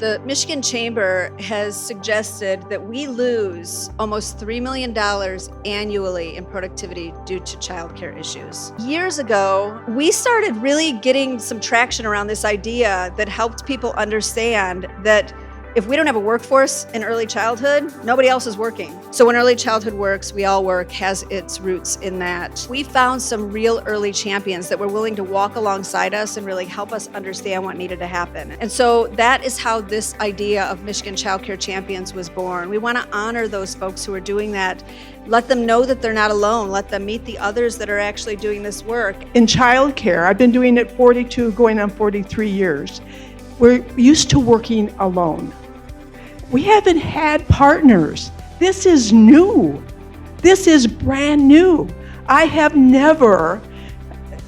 The Michigan Chamber has suggested that we lose almost $3 million annually in productivity due to childcare issues. Years ago, we started really getting some traction around this idea that helped people understand that if we don't have a workforce in early childhood, nobody else is working. So when early childhood works, we all work has its roots in that. We found some real early champions that were willing to walk alongside us and really help us understand what needed to happen. And so that is how this idea of Michigan Childcare Champions was born. We want to honor those folks who are doing that. Let them know that they're not alone. Let them meet the others that are actually doing this work. In childcare, I've been doing it 42, going on 43 years. We're used to working alone. We haven't had partners. This is new. This is brand new. I have never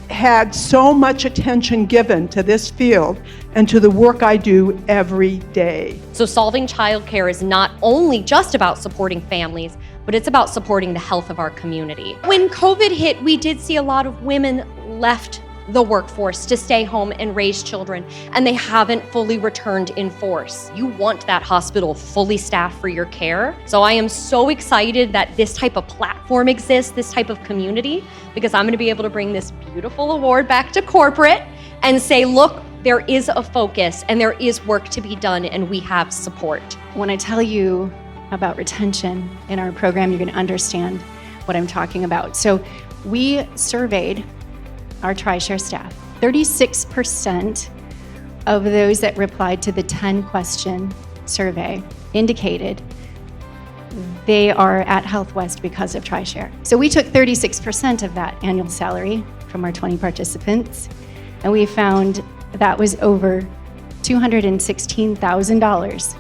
had so much attention given to this field and to the work I do every day. So solving childcare is not only just about supporting families, but it's about supporting the health of our community. When COVID hit, we did see a lot of women left the workforce to stay home and raise children, and they haven't fully returned in force. You want that hospital fully staffed for your care. So I am so excited that this type of platform exists, this type of community, because I'm gonna be able to bring this beautiful award back to corporate and say, look, there is a focus and there is work to be done and we have support. When I tell you about retention in our program, you're gonna understand what I'm talking about. So we surveyed our TriShare staff. 36% of those that replied to the 10-question survey indicated they are at Health West because of TriShare. So we took 36% of that annual salary from our 20 participants, and we found that was over $216,000.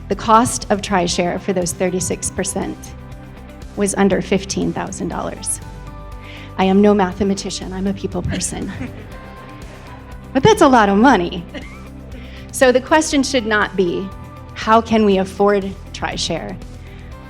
The cost of TriShare for those 36% was under $15,000. I am no mathematician, I'm a people person. But that's a lot of money. So the question should not be, how can we afford TriShare?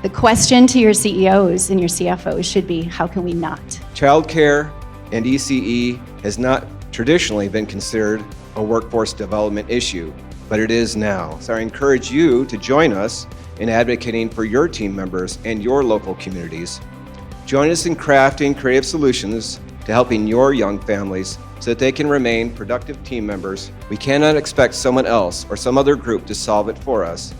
The question to your CEOs and your CFOs should be, how can we not? Childcare and ECE has not traditionally been considered a workforce development issue, but it is now. So I encourage you to join us in advocating for your team members and your local communities. Join us in crafting creative solutions to helping your young families so that they can remain productive team members. We cannot expect someone else or some other group to solve it for us.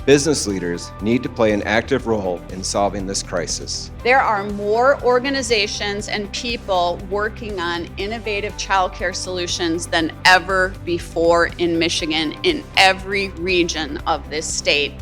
Business leaders need to play an active role in solving this crisis. There are more organizations and people working on innovative childcare solutions than ever before in Michigan, in every region of this state.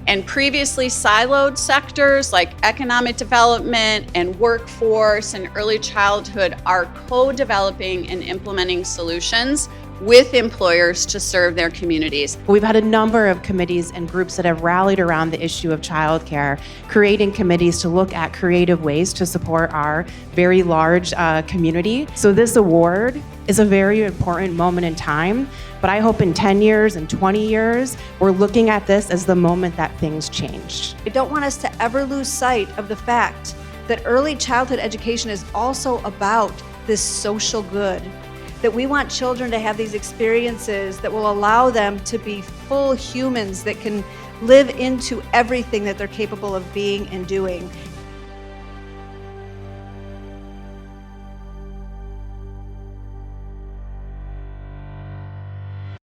And previously siloed sectors like economic development and workforce and early childhood are co-developing and implementing solutions with employers to serve their communities. We've had a number of committees and groups that have rallied around the issue of childcare, creating committees to look at creative ways to support our very large community. So this award is a very important moment in time, but I hope in 10 years and 20 years, we're looking at this as the moment that things changed. I don't want us to ever lose sight of the fact that early childhood education is also about this social good, that we want children to have these experiences that will allow them to be full humans that can live into everything that they're capable of being and doing.